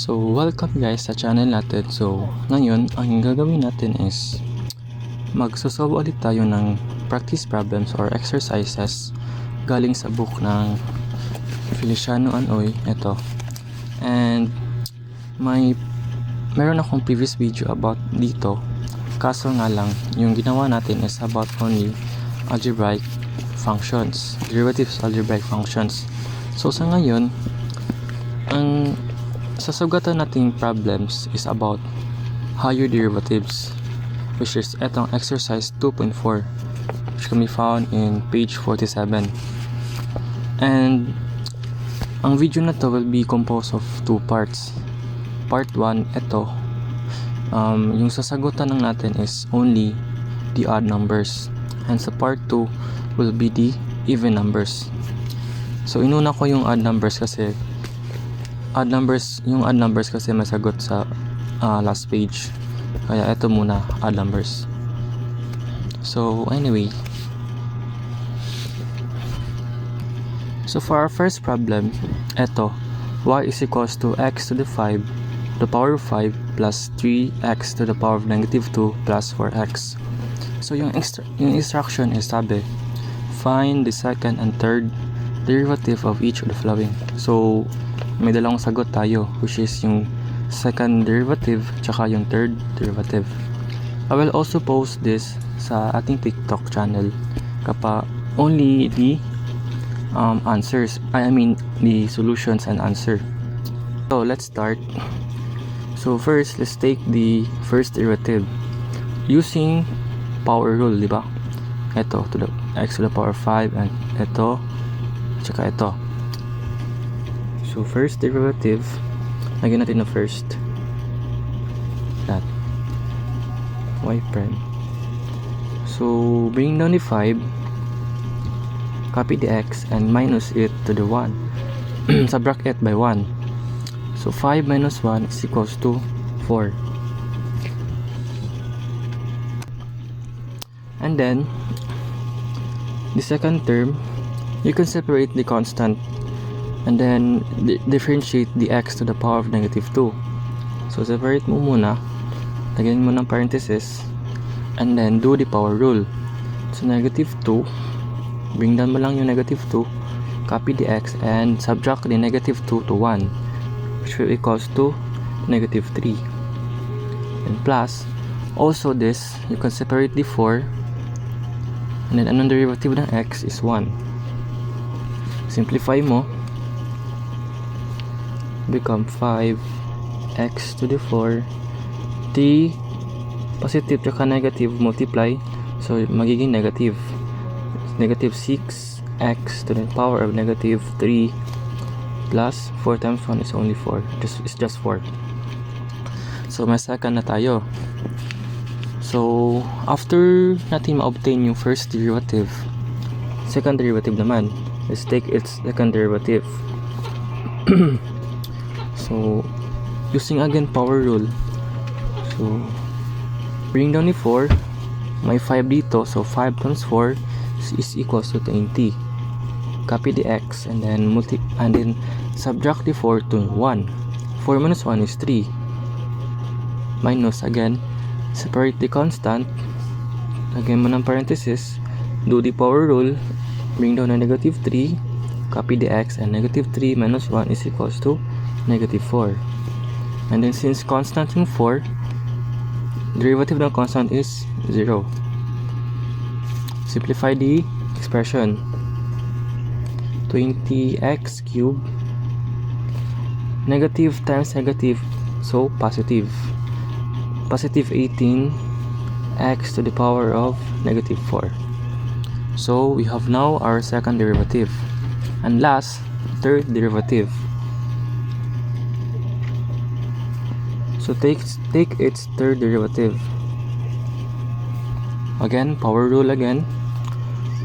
So, welcome guys sa channel natin. So, ngayon, ang gagawin natin is magsosolve ulit tayo ng practice problems or exercises galing sa book ng Feliciano and Uy. Ito. And meron akong previous video about dito. Kaso nga lang, yung ginawa natin is about only algebraic functions, derivatives algebraic functions. So, sa ngayon, ang sasugatan nating problems is about higher derivatives, which is etong exercise 2.4, which can be found in page 47. And ang video na to will be composed of two parts. Part 1, ito, yung sasagutan ng natin is only the odd numbers, and sa part 2 will be the even numbers. So inuna ko yung odd numbers kasi odd numbers kasi masagot sa last page. Kaya ito muna, odd numbers. So anyway, so for our first problem, ito, y is equals to x to the 5 to the power of 5 plus 3x to the power of negative 2 plus 4x. So yung instruction is sabi, find the second and third derivative of each of the following. So may dalawang sagot tayo, which is yung second derivative tsaka yung third derivative. I will also post this sa ating TikTok channel kapag only the the solutions and answer. So let's start. So first, let's take the first derivative using power rule, di ba? Ito to the x to the power 5 and ito tsaka ito. So first derivative, lagyan natin na first, that y prime. So bring down the 5, copy the x and minus it to the 1. Subtract it by 1. So 5 minus 1 is equals to 4. And then the second term, you can separate the constant and then differentiate the x to the power of negative 2. So separate mo muna, lagyan mo ng parenthesis, and then do the power rule. So negative 2, bring down mo lang yung negative 2, copy the x and subtract the negative 2 to 1, which will equals to negative 3. And plus, also this, you can separate the 4, and then anong derivative ng x is 1. Simplify mo, become 5x to the 4, 3 positive tsaka negative multiply, so magiging negative 6x to the power of negative 3 plus 4 times 1 is only 4, it's just 4. So may second na tayo. So after natin ma-obtain yung first derivative, second derivative naman, let's take its second derivative. So using again power rule, so bring down the 4, may 5 dito, so 5 times 4 is equals to 20. Copy the x and then subtract the 4 to 1. 4 minus 1 is 3. Minus again, separate the constant, lagyan mo ng parenthesis, do the power rule, bring down the negative 3, copy the x and negative 3 minus 1 is equals to negative 4. And then since constant yung 4, derivative ng constant is 0. Simplify the expression, 20x cubed, negative times negative, so positive 18x to the power of negative 4. So we have now our second derivative. And last, third derivative. So take its third derivative. Again, power rule again.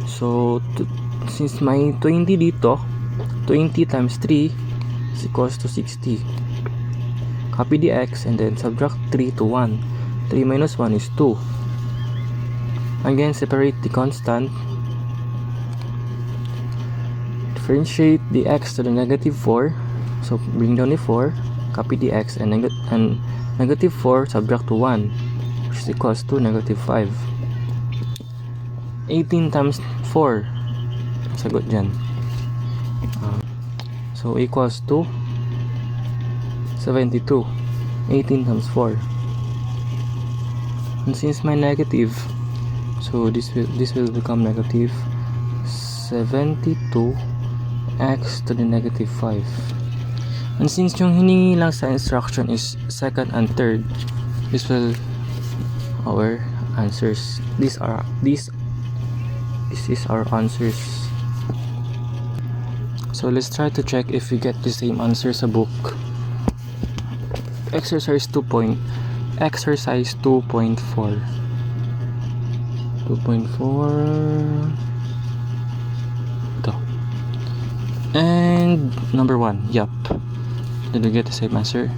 So since may 20 dito, 20 times 3 is equals to 60. Copy the x and then subtract 3 to 1. 3 minus 1 is 2. Again, separate the constant, differentiate the x to the negative 4, so bring down the 4, copy the x, and negative 4 subtract to 1, which is equals to negative 5. 18 times 4, sagot dyan. So equals to 72. 18 times 4. And since my negative, so this will become negative 72 x to the negative 5. And since yung hiningi lang sa instruction is second and third, this will our answers. This is our answers. So let's try to check if we get the same answer sa book. Exercise 2.4. Ito. And number 1, yup. Did we get the same answer?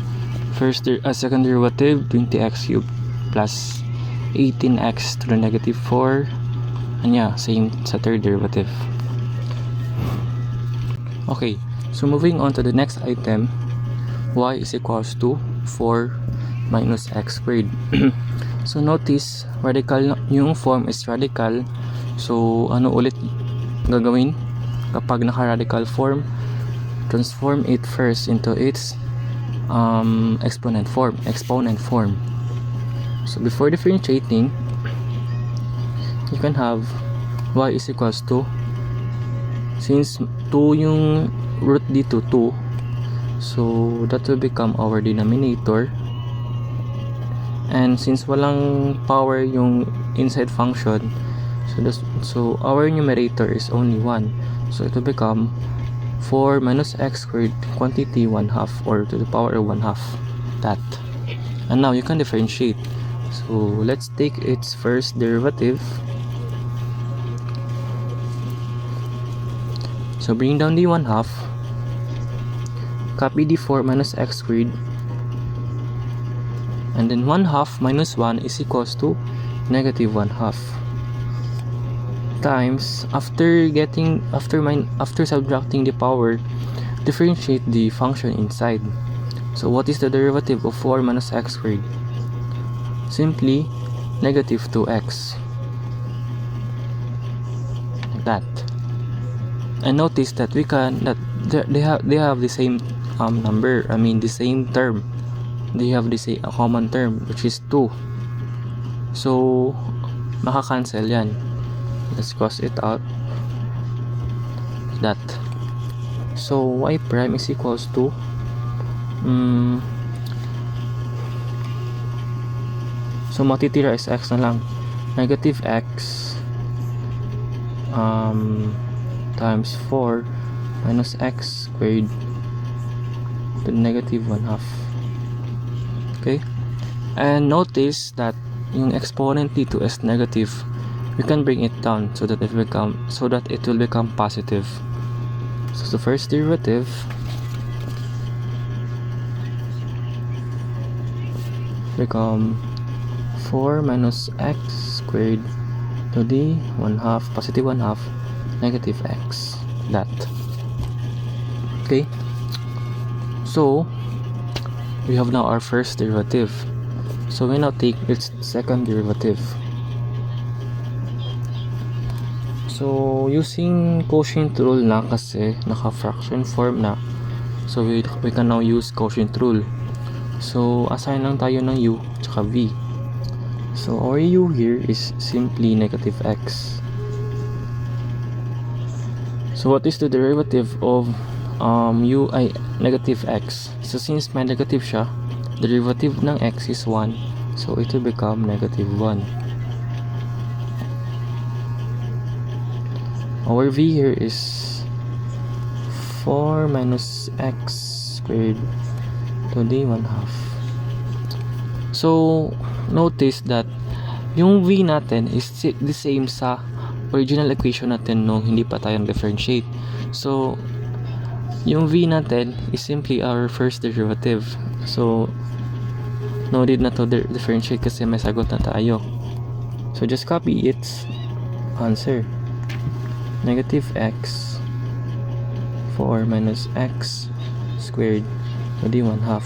Second derivative, 20x cubed plus 18x to the negative 4. And yeah, same sa third derivative. Okay, so moving on to the next item, y is equals to 4 minus x squared. So notice, radical yung form is radical. So ano ulit gagawin kapag naka-radical form? Transform it first into its exponent form. So before differentiating, you can have y is equals to, since 2 yung root dito, 2, so that will become our denominator. And since walang power yung inside function, so our numerator is only 1, so it will become 4 minus x squared, quantity 1/2, or to the power of 1/2, that. And now you can differentiate. So let's take its first derivative. So bring down the 1/2, copy the 4 minus x squared, and then 1/2 minus 1 is equals to negative 1/2 times, after subtracting the power, differentiate the function inside. So what is the derivative of 4 minus x squared? Simply negative 2x, like that. And notice that they have the same number, the same term. They have the same common term, which is 2. So maka-cancel yan. Let's cross it out, that. So y prime is equals to so matitira is x na lang, negative x times 4 minus x squared to negative 1/2. Okay, and notice that yung exponent dito is negative. We can bring it down so that it will become positive. So the first derivative become 4 minus x squared to the 1/2, positive 1/2, negative x, that. Okay, so we have now our first derivative. So we now take its second derivative. So using quotient rule na, kasi naka-fraction form na, so we can now use quotient rule. So assign lang tayo ng u tsaka v. So our u here is simply negative x. So what is the derivative of u ay negative x? So since may negative siya, derivative ng x is 1, so it will become negative 1. Our v here is 4 minus x squared to the 1/2. So notice that yung v natin is the same sa original equation natin nung hindi pa tayo differentiate. So yung v natin is simply our first derivative. So no need na to differentiate kasi may sagot na tayo. So just copy its answer. Negative x 4 minus x squared to the 1/2,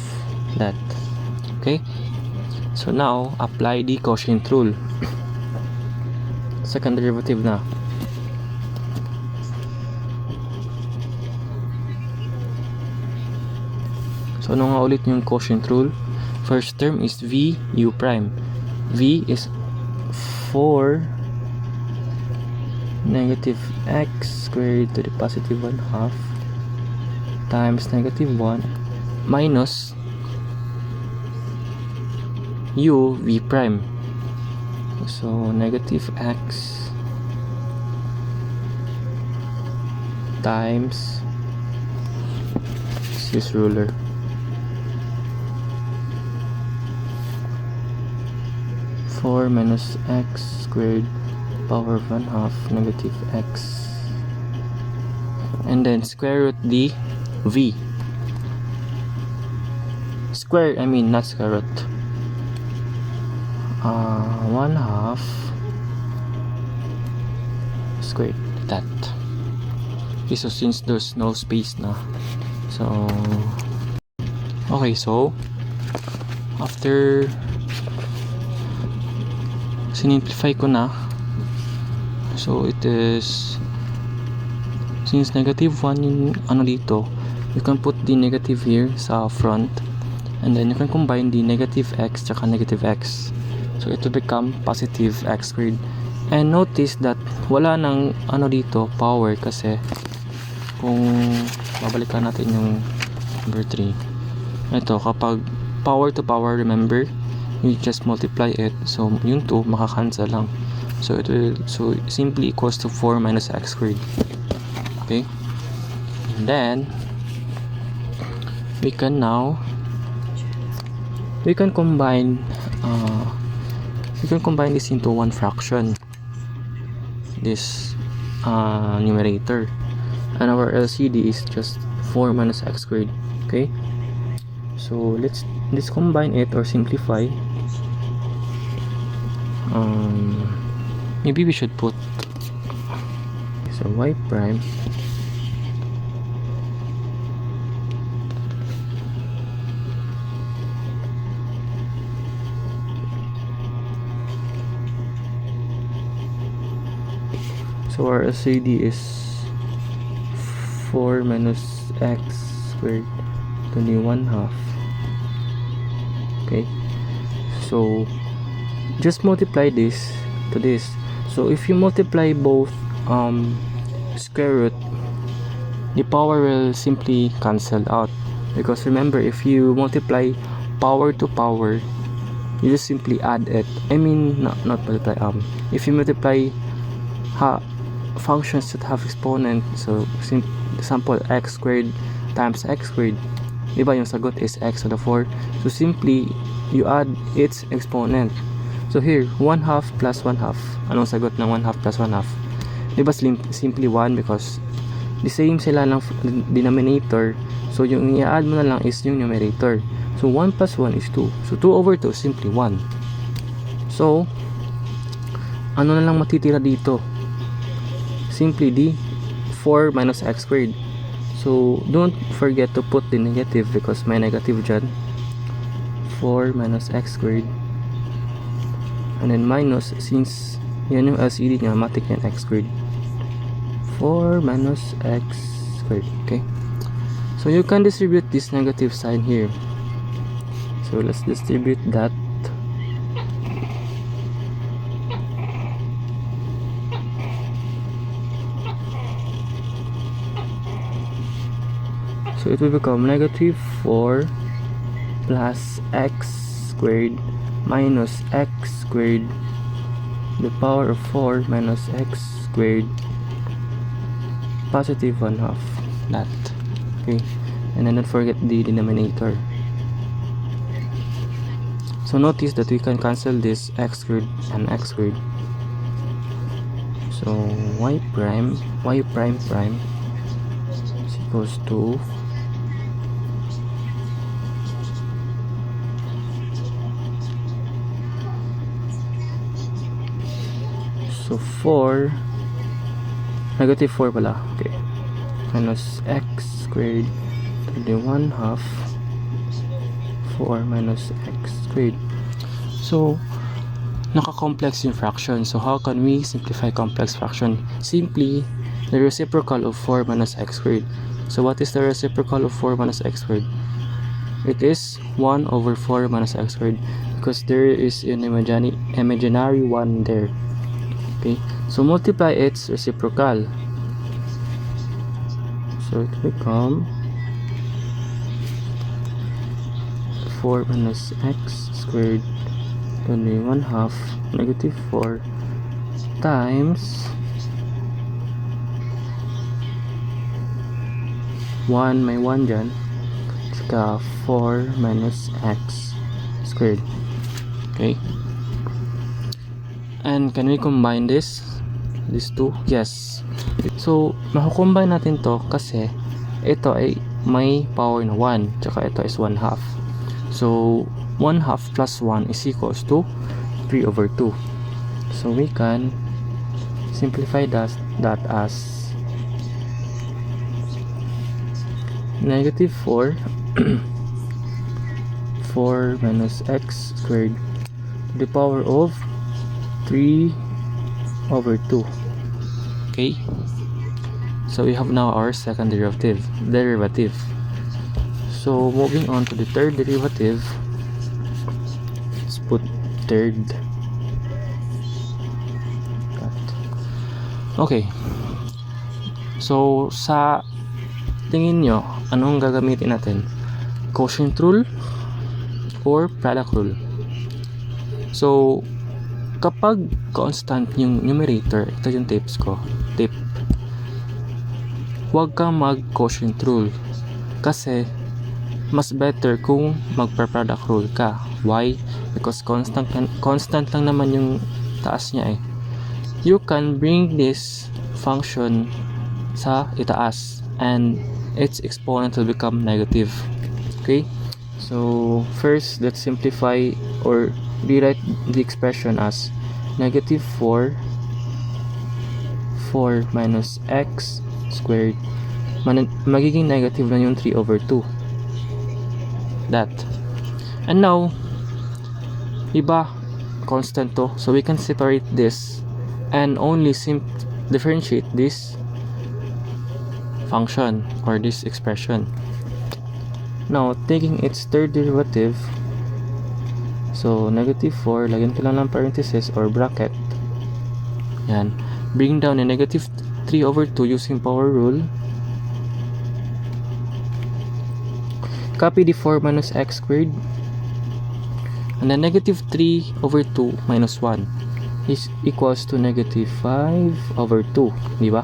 that. Okay, so now apply the quotient rule. Second derivative na. So ano nga ulit yung quotient rule? First term is v u prime. V is 4 negative x squared to the positive 1/2 times negative 1 minus u v prime. So negative x times this ruler. Four minus x squared power of 1/2 negative x, and then square root the v. Square, I mean not square root. 1/2 squared, that. Okay, so since there's no space na, so okay, so after sinimplify ko na, so it is, since negative 1 yung ano dito, you can put the negative here sa front, and then you can combine the negative x tsaka negative x, so it will become positive x squared. And notice that wala nang ano dito, power, kasi kung babalikan natin yung number 3, ito, kapag power to power, remember, you just multiply it, so yung 2 makakancel lang, so it will, so simply equals to 4 minus x squared. Okay, and then we can combine this into one fraction, this numerator, and our LCD is just 4 minus x squared. Okay, so let's combine it or simplify. Maybe we should put, so y prime so our LCD is 4 minus x squared to the 1/2. Okay, so just multiply this to this. So if you multiply both square root, the power will simply cancel out, because remember, if you multiply power to power, you just simply add it. I mean not multiply, if you multiply functions that have exponent, so example x squared times x squared, diba yung sagot is x to the 4, so simply you add its exponent. So here 1/2 plus 1/2, anong sagot ng 1/2 plus 1/2? Diba simply 1, because the same sila ng denominator, so yung i-add mo na lang is yung numerator. So 1 plus 1 is 2, so 2 over 2 is simply 1. So ano na lang matitira dito? Simply the 4 minus x squared. So don't forget to put the negative, because may negative dyan. 4 minus x squared, and then minus, since yan yung LCD niya, matik yan, x squared. 4 minus x squared. Okay, so you can distribute this negative sign here, so let's distribute that. So it will become negative 4 plus x squared minus x squared, the power of 4 minus x squared, positive 1/2, that. Okay, and then don't forget the denominator. So notice that we can cancel this x squared and x squared, so y prime is equals to so 4 negative 4 pala, okay, minus x squared to the 1/2 4 minus x squared. So, naka-complex yung fraction. So, how can we simplify complex fraction? Simply, the reciprocal of 4 minus x squared. So, what is the reciprocal of 4 minus x squared? It is 1 over 4 minus x squared because there is an imaginary 1 there. Okay, so multiply its reciprocal. So, it become 4 minus x squared only 1/2 negative 4 times 1 may 1 dyan, tsaka 4 minus x squared. Okay, and can we combine these two? Yes. So makukombine natin to kasi ito ay may power na 1, tsaka ito is 1/2. So 1/2 plus 1 is equals to 3 over 2. So we can simplify that as negative 4 4 minus x squared to the power of 3 over 2. Okay, so we have now our second derivative. So moving on to the third derivative, let's put third. Okay, so sa tingin nyo, anong gagamitin natin? Quotient rule or product rule? So kapag constant yung numerator, ito yung tip, huwag kang mag quotient rule kasi mas better kung magpa-product rule ka. Why? Because constant lang naman yung taas niya eh. You can bring this function sa itaas and its exponent will become negative. Okay, so first let's simplify or rewrite the expression as negative 4 minus x squared. Magiging negative na yung 3 over 2. That. And now, iba constant to, so we can separate this and only differentiate this function or this expression. Now, taking its third derivative, so negative 4, lagyan ko lang ng parenthesis or bracket. Yan. Bring down a negative 3 over 2 using power rule. Copy the 4 minus x squared. And then negative 3 over 2 minus 1 is equals to negative 5 over 2. Diba?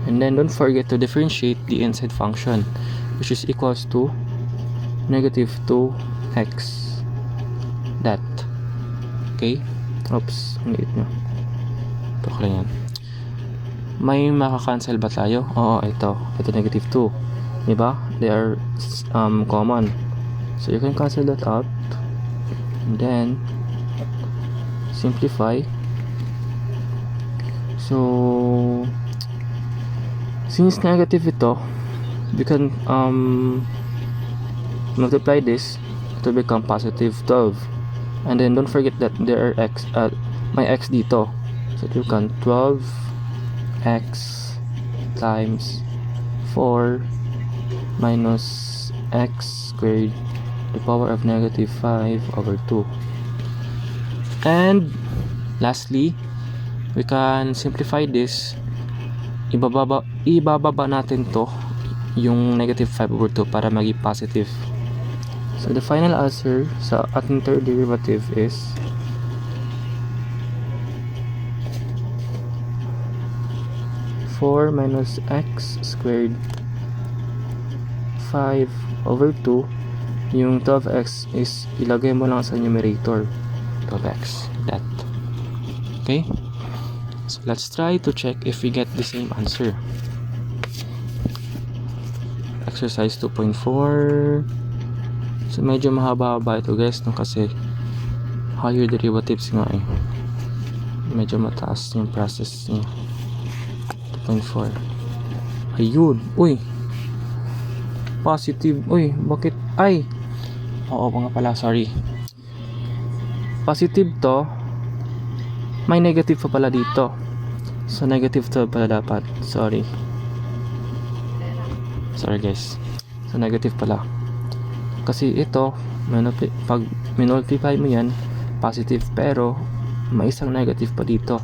And then don't forget to differentiate the inside function, which is equals to negative 2x. That. Okay? Oops, ang liit nyo. Ito lang yan. May makakancel ba tayo? Oo, ito negative 2. Diba? They are common. So you can cancel that out. And then simplify. So since negative ito, we can multiply this to become positive 12. And then don't forget that there are may x dito. So you can 12x times 4 minus x squared to the power of negative 5 over 2. And lastly, we can simplify this. Ibababa natin to yung negative 5 over 2 para maging positive. So the final answer sa ating third derivative is 4 minus x squared 5 over 2. Yung 12x is ilagay mo lang sa numerator, 12x, that. Okay, so let's try to check if we get the same answer. Exercise 2.4. So medyo mahaba-haba ito guys, no? Kasi higher derivatives nga eh. Medyo mataas yung process niya. 2.4. Ayun, uy, positive. Uy, bakit? Ay, Oo nga pala, sorry. Positive to, may negative pa pala dito. So negative to pala dapat. Sorry guys. So negative pala. Kasi ito, pag minultiply mo yan, positive, pero may isang negative pa dito.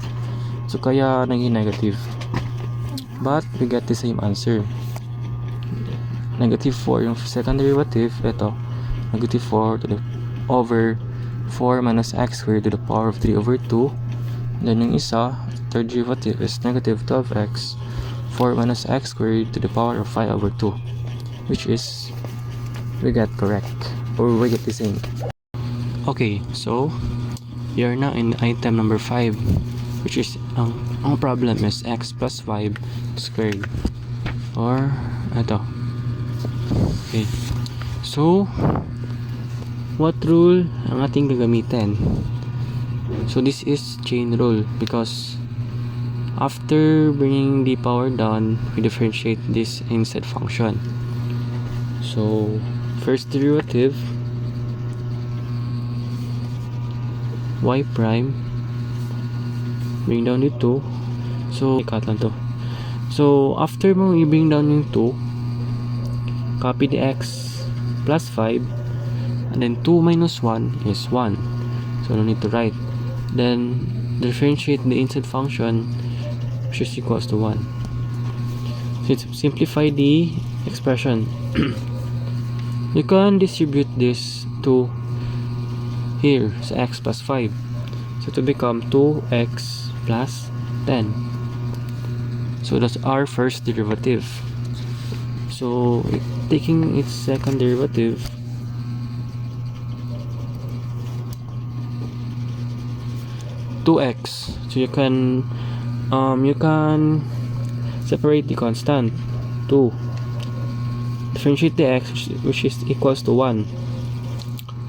So kaya naging negative. But we get the same answer. Negative 4 yung second derivative. Ito, negative 4 to the over 4 minus x squared to the power of 3 over 2. Then yung isa, third derivative is negative 12x 4 minus x squared to the power of 5 over 2, which is we get correct, or we get the same. Okay, so we are now in item number 5, which is ang problem is x plus 5 squared, or ito. Okay, so what rule ang ating gagamitin? So this is chain rule, because after bringing the power down, we differentiate this instead function. So first derivative, y prime, bring down yung 2. So ikat lang to. So after mo i-bring down yung 2, copy the x plus 5, and then 2 minus 1 is 1. So no need to write. Then differentiate the inside function, which is equals to 1. So simplify the expression. You can distribute this to here sa x plus 5. So to become 2x plus 10. So that's our first derivative. So taking its second derivative, (2x). So you can separate the constant 2, differentiate the x, which is equals to 1.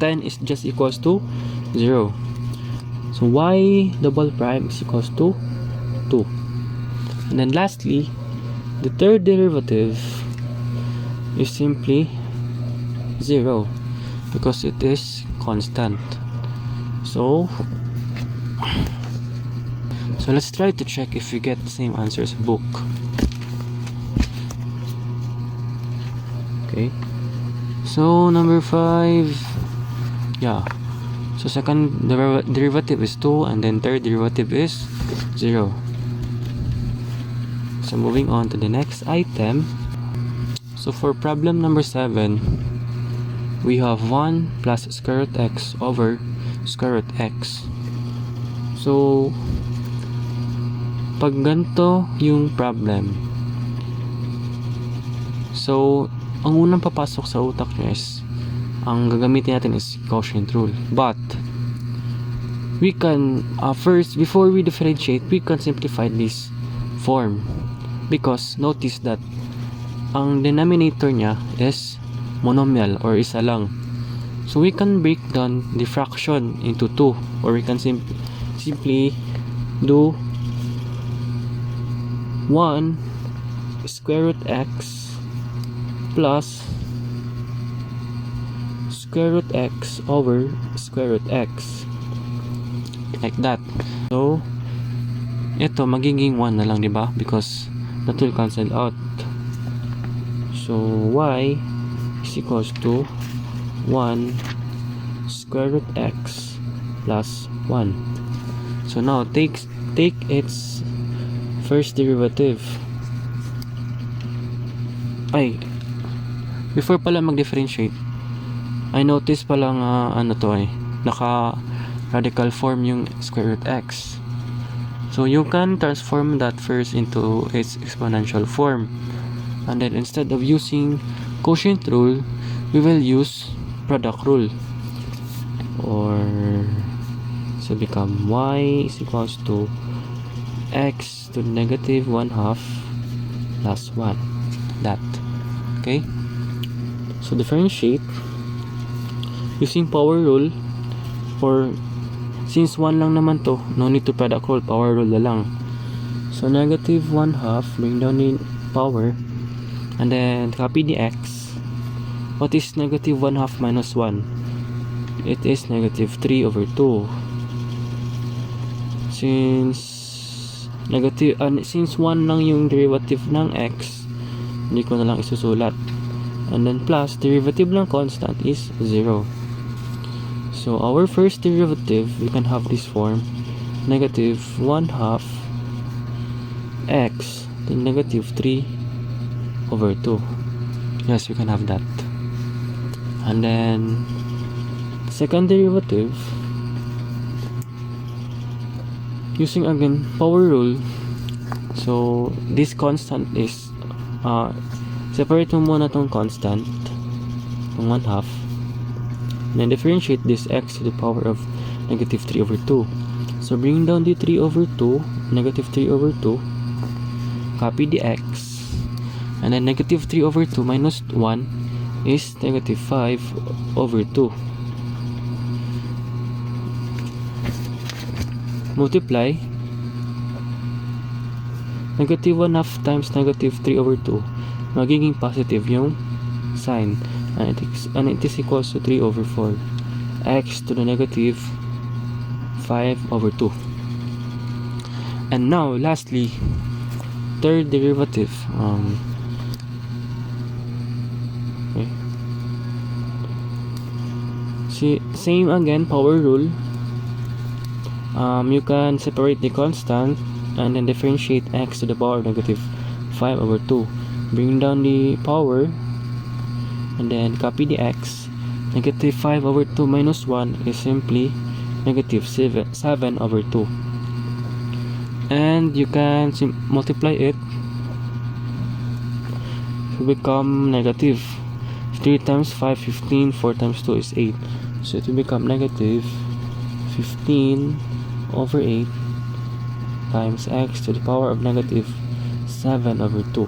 10 is just equals to 0. So y double prime is equals to 2. And then lastly, the third derivative is simply 0, because it is constant. So let's try to check if we get the same answer as book. Okay, so number 5, yeah, so second derivative is 2, and then third derivative is 0. So moving on to the next item. So for problem number 7, we have 1 plus square root x over square root x. So pag ganito yung problem, so ang unang papasok sa utak nyo is, ang gagamitin natin is quotient rule. But we can first, before we differentiate, we can simplify this form, because notice that ang denominator nya is monomial, or isa lang. So we can break down the fraction into 2, or we can simply do 1 square root x plus square root x over square root x, like that. So ito magiging 1 na lang, diba? Because that will cancel out. So y is equals to 1 square root x plus 1. So now take its first derivative. Ay, before pala mag-differentiate, I notice pala nga naka radical form yung square root x. So you can transform that first into its exponential form, and then instead of using quotient rule, we will use product rule, or so become y is equals to x to the negative 1/2 plus 1, that. Okay, so differentiate using power rule, or since 1 lang naman to, no need to product rule, power rule na lang. So negative 1/2, bring down the power, and then copy the x. What is negative 1/2 minus 1? it is negative 3 over 2. Since 1 lang yung derivative ng x, hindi ko na lang isusulat. And then plus, derivative ng constant is 0. So our first derivative, we can have this form, negative 1/2 x, then negative 3 over 2. Yes, we can have that. And then second derivative, using again power rule. So this constant is separate mo muna tong constant, tong 1/2, then differentiate this x to the power of negative 3 over 2. So bring down the 3 over 2, negative 3 over 2, copy the x, and then negative 3 over 2 minus 1 is negative 5 over 2. Multiply negative 1/2 times negative 3 over 2, magiging positive yung sign, and it is equals to 3 over 4, x to the negative 5 over 2. And now lastly, third derivative. Okay. See, same again, power rule. You can separate the constant and then differentiate x to the power of negative 5 over 2. Bring down the power and then copy the x. Negative 5 over 2 minus 1 is simply negative 7 over 2. And you can multiply it to become negative. 3 times 5, 15, 4 times 2 is 8. So it will become negative 15 over 8 times x to the power of negative 7 over 2.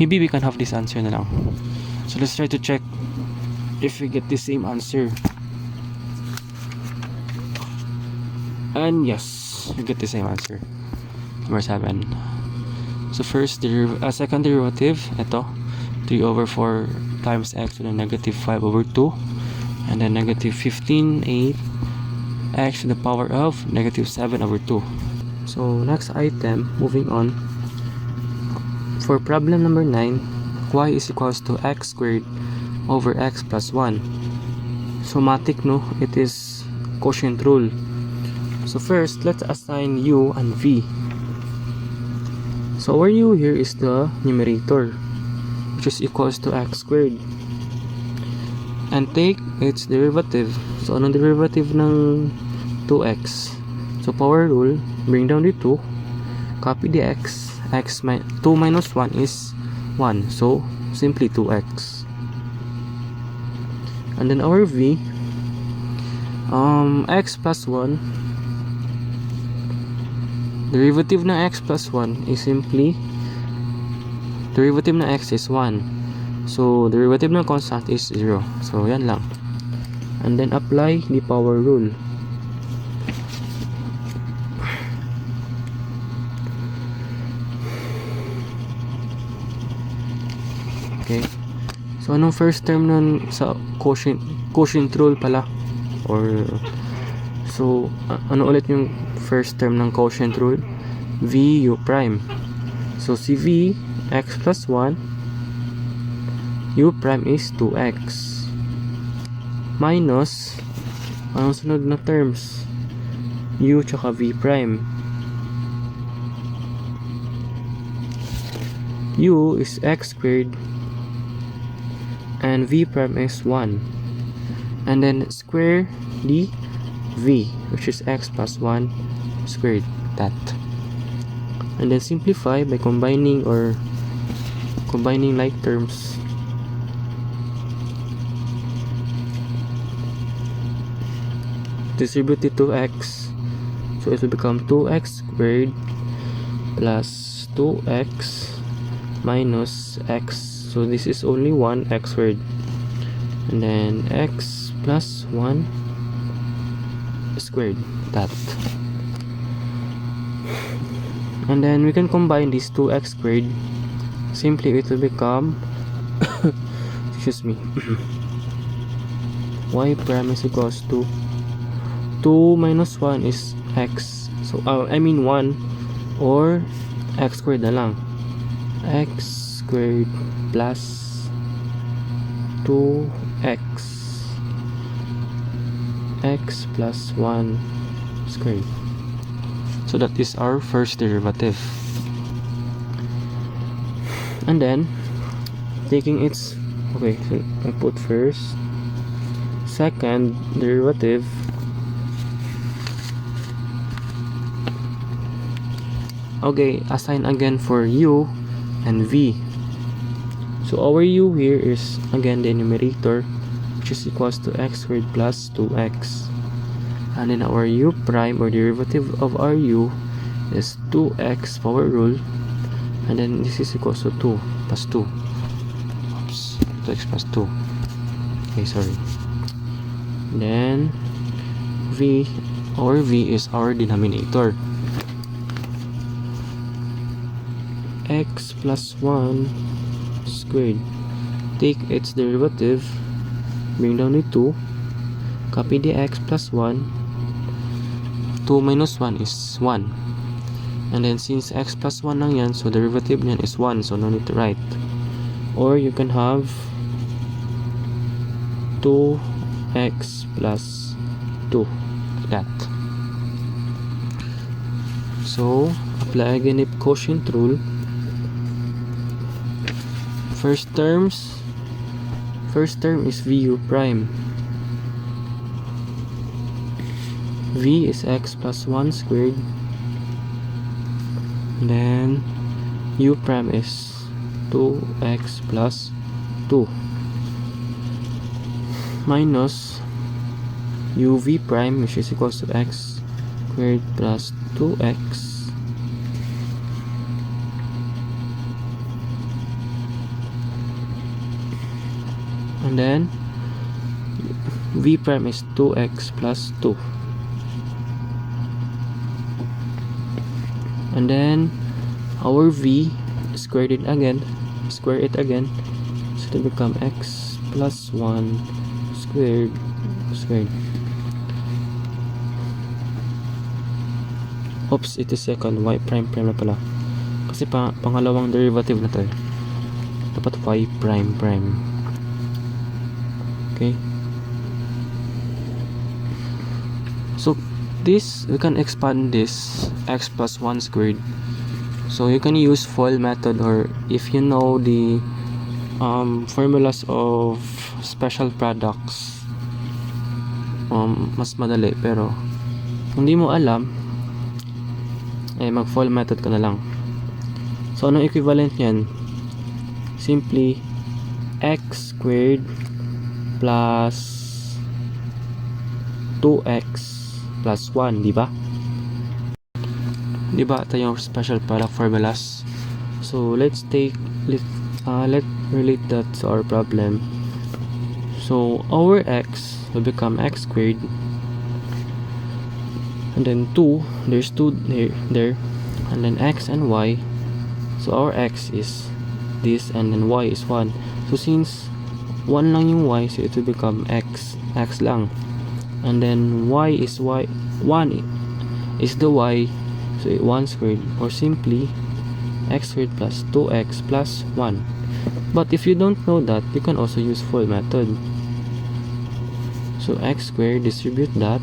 Maybe we can have this answer na lang. So let's try to check if we get the same answer. And yes, we get the same answer. Number 7. So first second derivative, ito 3 over 4 times x to the negative 5 over 2, and then negative 15, 8 x to the power of negative 7 over 2. So next item, moving on. For problem number 9, y is equals to x squared over x plus 1. So matik, no? It is quotient rule. So first, let's assign u and v. So our u here is the numerator, which is equals to x squared. And take its derivative. So anong derivative ng 2x? So power rule, bring down the 2, copy the x. 2 minus 1 is 1, so simply 2x. And then our v, x plus 1, derivative ng x plus 1 is simply, derivative ng x is 1, so derivative ng constant is 0. So yan lang. And then apply the power rule. Okay. So anong first term nun sa quotient rule pala? Or so ano ulit yung first term ng quotient rule? V u prime. So si v, x plus 1, u prime is 2x. Minus anong sunod na terms? U tsaka v prime. U is x squared and v prime is 1, and then square the v, which is x plus 1 squared, that, and then simplify by combining like terms. Distribute it to x, so it will become 2x squared plus 2x minus x. So this is only 1 x squared, and then x plus 1 squared, that. And then we can combine these 2x squared. Simply it will become excuse me y prime is equals to 2 minus 1 is x. So, 1 or x squared na lang. X squared plus 2x x plus 1 squared. So that is our first derivative. And then taking its, okay, so I put first, second derivative, okay, assign again for u and v. So our u here is again the numerator, which is equals to x squared plus 2x, and then our u prime or derivative of our u is 2x power rule, and then this is equals to 2 plus 2. Oops, 2x plus 2. Okay, sorry. Then v, our v is our denominator. X plus 1 squared. Take its derivative, bring down the 2, copy the x plus 1. 2 minus 1 is 1. And then since x plus 1 lang yan, so derivative niyan is 1, so no need to write. Or you can have 2x plus 2, like that. So apply again the quotient rule. First term is vu prime. V is x plus 1 squared. Then u prime is 2x plus 2 minus uv prime, which is equals to x squared plus 2x and then v prime is 2x plus 2, and then our v square it again, so to become x plus 1 squared. Oops, it is second, y prime na pala, kasi pangalawang derivative na to, dapat y prime. Okay, so this, we can expand this x plus 1 squared. So you can use FOIL method, or if you know the formulas of special products, mas madali. Pero kung di mo alam, mag FOIL method ka na lang. So anong equivalent niyan? Simply x squared plus 2x plus 1, di ba? Ito yung special product formulas. So let's relate that to our problem. So our x will become x squared, and then 2, there's 2 there, and then x and y. So our x is this, and then y is 1. So since 1 lang yung y, so it will become x lang, and then y is 1 is the y, so 1 squared, or simply x squared plus 2x plus 1. But if you don't know that, you can also use FOIL method. So x squared, distribute that,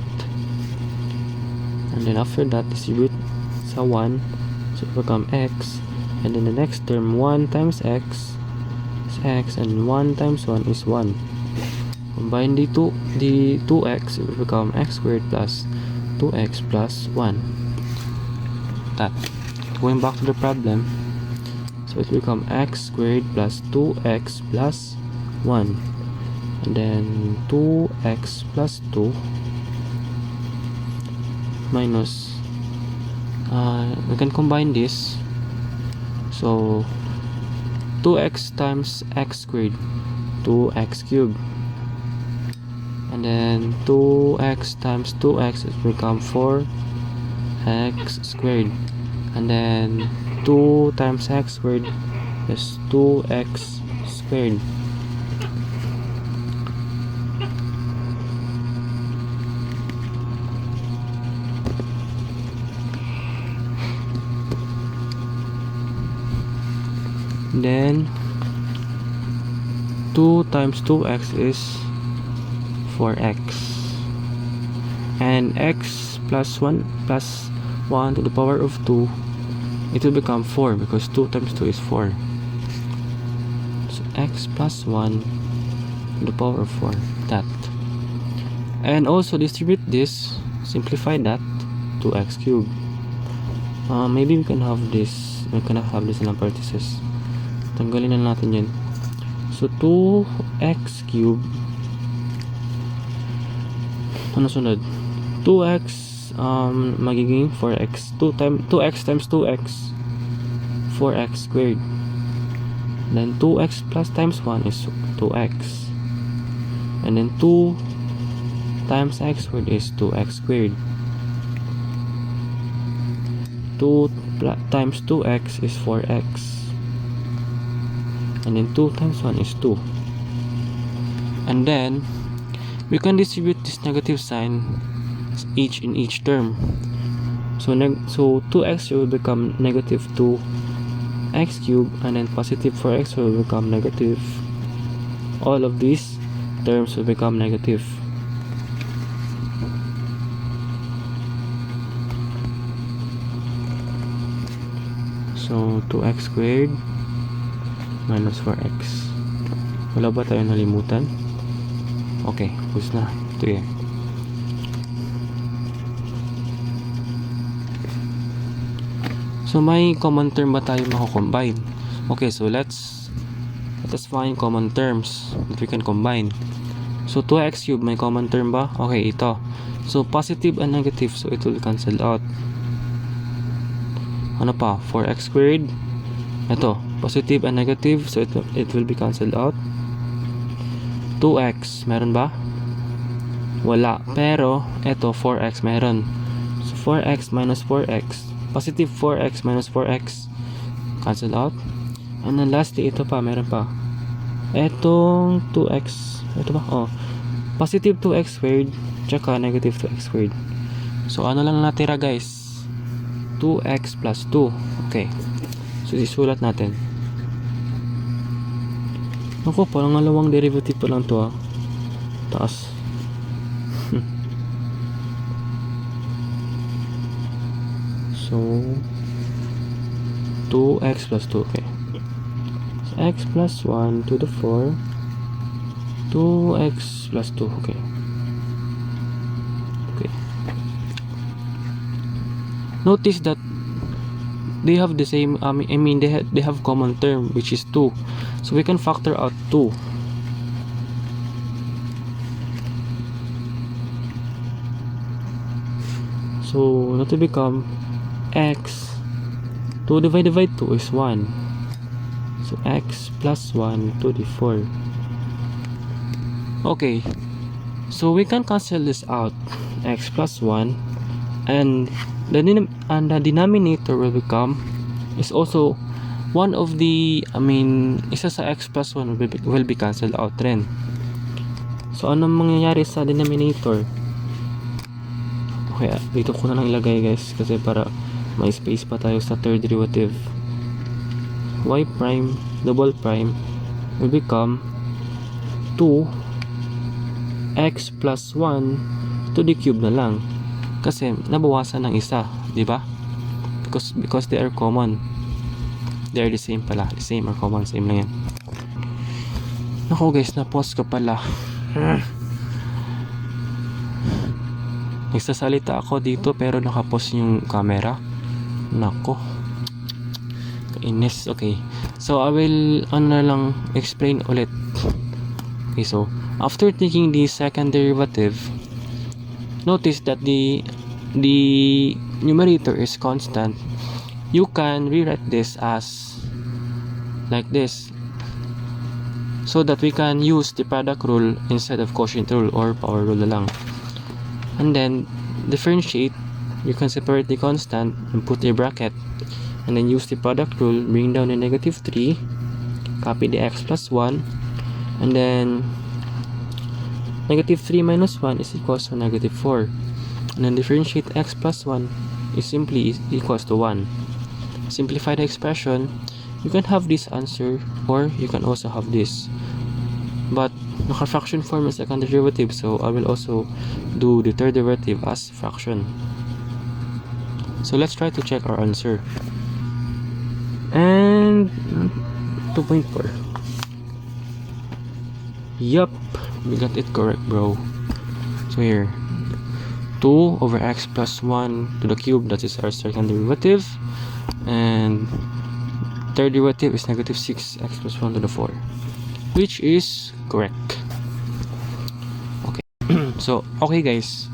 and then after that distribute sa 1, so it will become x, and then the next term, 1 times x is x, and 1 times 1 is 1. Combine the 2x, it will become x squared plus 2x plus 1. That. Going back to the problem, so it will become x squared plus 2x plus 1, and then 2x plus 2 minus, we can combine this, so 2x times x squared, 2x cubed, and then 2x times 2x, it will become 4x squared, and then 2 times x squared is 2x squared. Then 2 times 2x is 4x, and x plus 1 to the power of 2, it will become 4 because 2 times 2 is 4. So x plus 1 to the power of 4, that. And also distribute this, simplify that, 2x cubed. Maybe we can have this, in parentheses. Tanggalin na natin yun. So 2x cubed, ano sunod? 2x magiging 4x. 2x times 2x, 4x squared. Then 2x plus times 1 is 2x, and then 2 times x squared is 2x squared. 2 times 2x is 4x, and then 2 times 1 is 2. And then we can distribute this negative sign in each term. So 2x will become negative 2x cubed, and then positive 4x will become negative. All of these terms will become negative. So 2x squared minus 4x. Wala ba tayo nalimutan? Okay, push na. Ito yan. So may common term ba tayo mako-combine? Okay, so let us find common terms that we can combine. So 2x cubed, may common term ba? Okay, ito. So positive and negative, so it will cancel out. Ano pa? 4x squared. Ito, positive and negative, so it will be cancelled out. 2x, meron ba? Wala. Pero, ito, 4x meron. So 4x minus 4x. Positive 4x minus 4x, cancel out. And then lastly, ito pa, meron pa. Etong 2x, ito ba? Oh, positive 2x squared, tsaka negative 2x squared. So ano lang natira guys? 2x plus 2. Okay, so isulat natin. Ako, parang ngalawang derivative pa lang to taas. So 2x plus 2, okay. So x plus 1 to the 4, 2x plus 2, okay. Okay. Notice that they have the same, they have common term, which is 2. So we can factor out 2. So that will become x, 2 divided by 2 is 1. So x plus 1 to the 4. Okay, so we can cancel this out, x plus 1, and the denominator will become, is also one of the, isa sa x plus 1 will be cancelled out rin. So anong mangyayari sa denominator? Okay, dito ko na lang ilagay guys, kasi para may space pa tayo sa third derivative. Y prime double prime will become 2x plus 1 to the cube na lang, kasi nabawasan ng isa, di ba? Because they are common. They are the same pala. The same or common, same lang yan. Nako guys, na-pause ka pala. Nagsasalita ako dito pero naka-pause yung camera. Nako, kainis. Okay, so I will lang explain ulit. Okay, so after taking the second derivative, notice that the numerator is constant. You can rewrite this as like this, so that we can use the product rule instead of quotient rule or power rule na lang. And then differentiate. You can separate the constant and put a bracket, and then use the product rule, bring down the negative 3, copy the x plus 1, and then negative 3 minus 1 is equals to negative 4, and then differentiate x plus 1 is simply equals to 1. Simplify the expression, you can have this answer or you can also have this, but naka-fraction form is second derivative, so I will also do the third derivative as fraction. So let's try to check our answer. And 2.4. Yup, we got it correct, bro. So here, 2 over x plus 1 to the cube, that is our second derivative, and third derivative is negative 6x plus 1 to the 4, which is correct. Okay. So okay guys,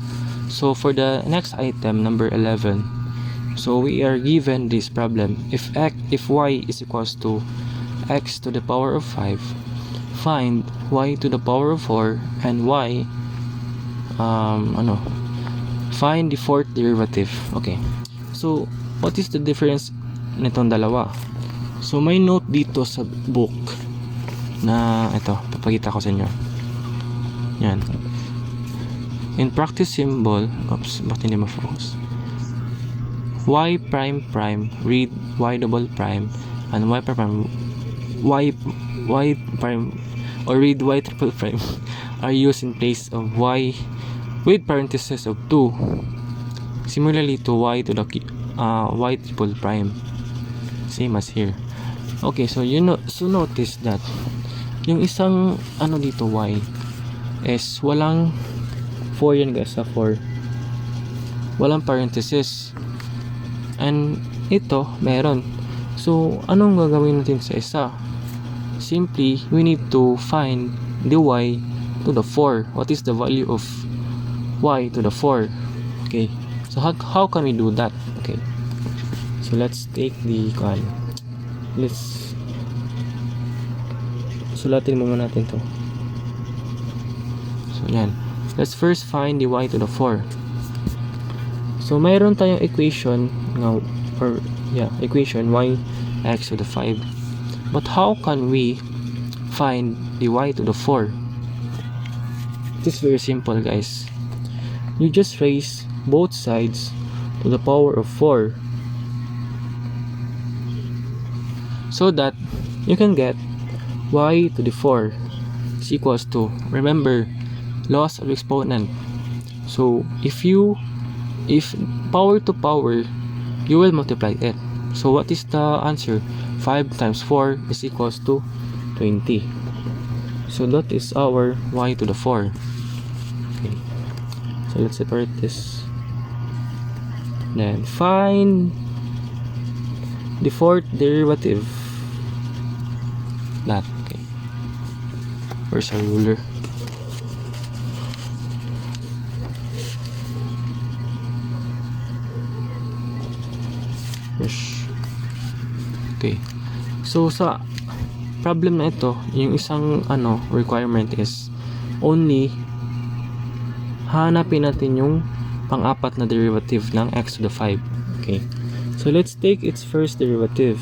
so for the next item, number 11, so we are given this problem. If y is equals to x to the power of 5, find y to the power of 4 and y find the fourth derivative. Okay, so what is the difference nitong dalawa? So may note dito sa book na ito, papakita ko sa inyo. Yan, in practice symbol, oops, bakit hindi ma-focus? Y prime prime, read y double prime, and y prime or read y triple prime are used in place of y with parentheses of 2, similarly to y to the y triple prime, same as here. Okay, so so notice that yung isang dito y is walang 4 yan guys, sa 4 walang parentheses, and ito meron. So anong gagawin natin sa isa? Simply, we need to find the y to the 4. What is the value of y to the 4? Okay, so how can we do that? Okay, so let's take the let's sulatin muna natin to. So yan, let's first find the y to the 4. So mayroon tayong equation equation y x to the 5. But how can we find the y to the 4? It is very simple guys. You just raise both sides to the power of 4 so that you can get y to the 4 is equals to, remember, laws of exponent. So if power to power, you will multiply it. So what is the answer? 5 times 4 is equals to 20. So that is our y to the 4. Okay, so let's separate this. Then find the fourth derivative. That, okay. Where's our ruler? Yes. Okay, so sa problem na ito, yung isang requirement is only hanapin natin yung pang-apat na derivative ng x to the 5. Okay, so let's take its first derivative.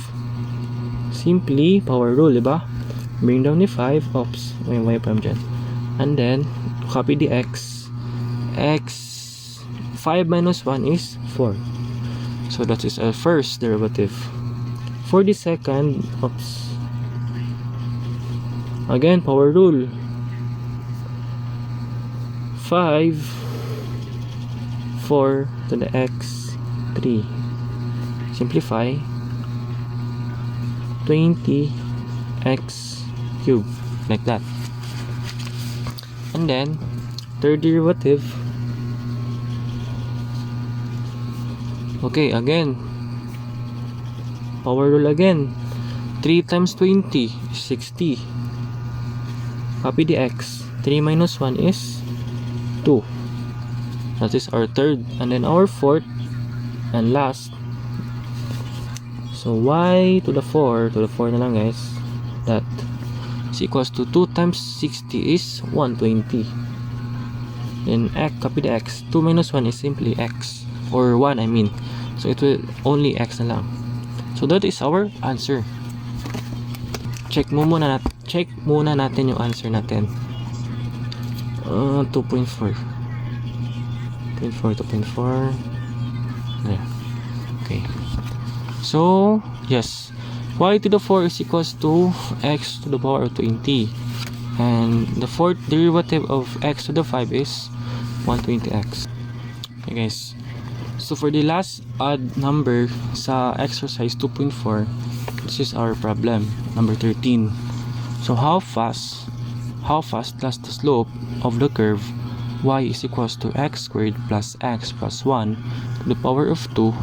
Simply power rule, diba? Bring down the 5, oops, may y prime dyan, and then copy the x. 5 minus 1 is 4, so that is our first derivative. For the second, oops, again power rule, 5 4 to the x 3, simplify, 20 x cube, like that. And then third derivative, okay, again power rule again, 3 times 20 is 60, copy the x, 3 minus 1 is 2, that is our third. And then our fourth and last, so y to the 4 na lang guys, that is equals to 2 times 60 is 120. Then copy the x, 2 minus 1 is simply x, or 1 I mean, so it will only x na lang. So that is our answer. Check muna natin yung answer natin. 2.4. Yeah. Okay. So yes, y to the 4 is equals to x to the power of 20. And the fourth derivative of x to the 5 is 120x. Okay guys, so for the last odd number sa exercise 2.4, this is our problem, number 13. So how fast does the slope of the curve y is equals to x squared plus x plus 1 to the power of 2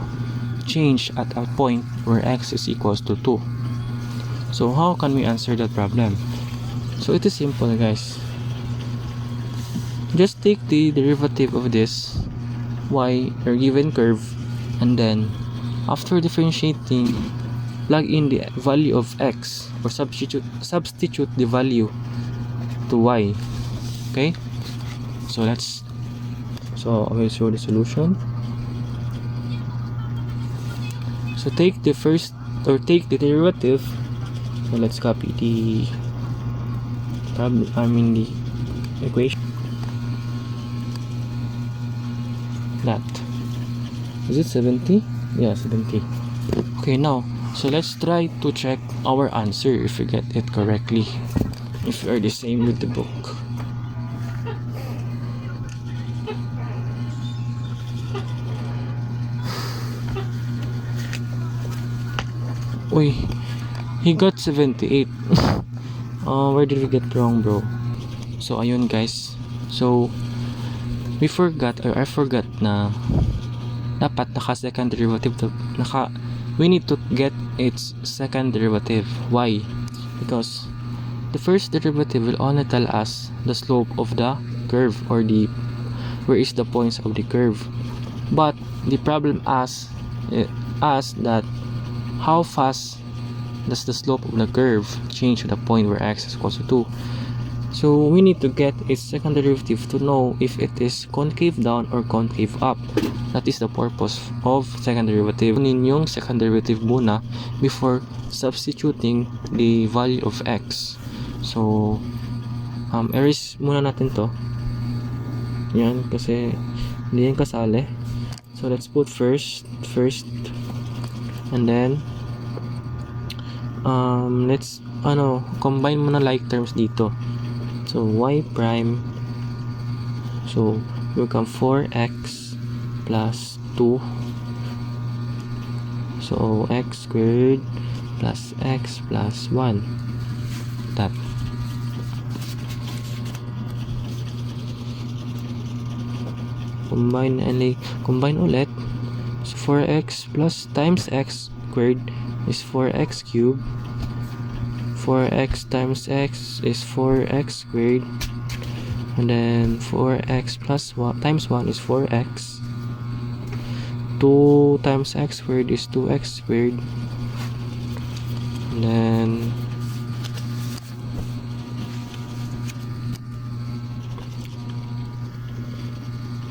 change at a point where x is equals to 2? So how can we answer that problem? So it is simple guys. Just take the derivative of this y or given curve, and then after differentiating, plug in the value of x or substitute the value to y. Okay, so I will show the solution. So take the derivative. So let's copy the equation. That is it 70? Yeah, 70. Okay, now so let's try to check our answer if we get it correctly, if we are the same with the book. Uy, he got 78. Where did we get wrong, bro? So ayun guys, so I forgot na dapat second derivative we need to get its second derivative, y, because the first derivative will only tell us the slope of the curve or where is the points of the curve. But the problem asks that how fast does the slope of the curve change to the point where x is equal to 2. So we need to get its second derivative to know if it is concave down or concave up. That is the purpose of second derivative. Kunin yung second derivative muna before substituting the value of x. So erase muna natin to. Yan, kasi hindi yan kasali. So let's put first, and then let's combine muna like terms dito. So y prime, so will become 4x plus 2, so x squared plus x plus 1. That combine ulit. So 4x plus times x squared is 4x cubed. 4x times x is 4x squared, and then 4x plus 1 times 1 is 4x. 2 times x squared is 2x squared, and then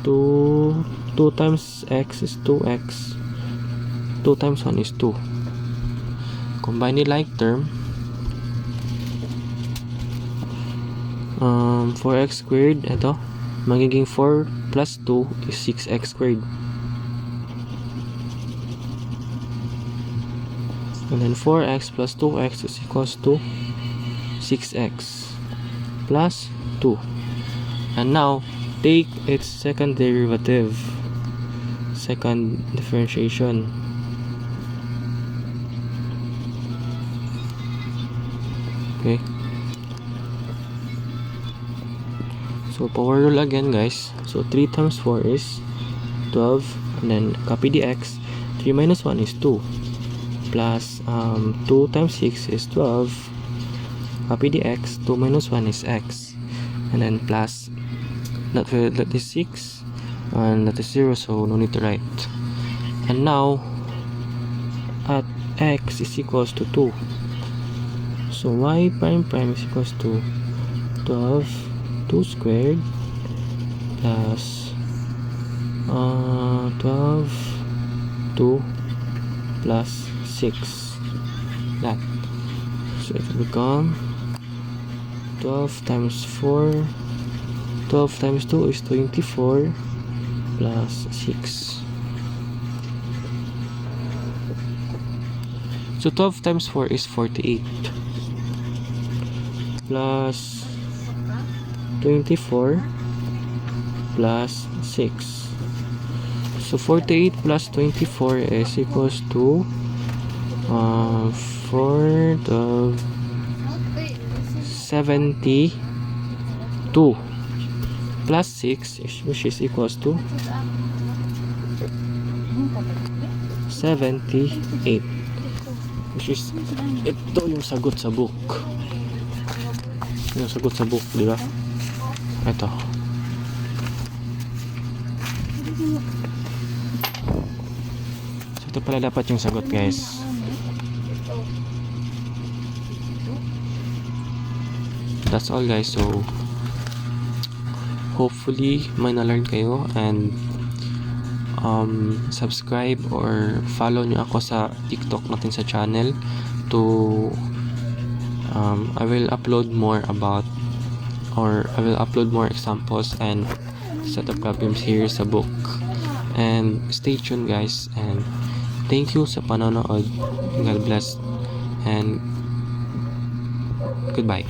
two times x is 2x. 2 times 1 is 2. Combine the like term. 4x squared, ito magiging 4 plus 2 is 6x squared, and then 4x plus 2x is equals to 6x plus 2. And now take its second derivative, second differentiation. Okay, so power rule again guys. So 3 times 4 is 12, and then copy the x. 3 minus 1 is 2, plus 2 times 6 is 12, copy the x. 2 minus 1 is x, and then plus that is 6, and that is 0, so no need to write. And now at x is equals to 2, so y prime is equals to 12 2 squared plus 12 2 plus 6, that. So it will become 12 times 4, 12 times 2 is 24 plus 6. So 12 times 4 is 48. Plus 24 plus 6. So 48 plus 24 is equals to 72 plus 6 which is equals to 78, which is ito yung sagot sa book. Yung sagot sa book, di ba? Ito. So ito pala dapat yung sagot, guys. That's all, guys. So hopefully may na-learn kayo, and subscribe or follow nyo ako sa TikTok natin sa channel to I will upload more examples and set of problems here sa book. And stay tuned, guys, and thank you sa panonood. God bless and goodbye.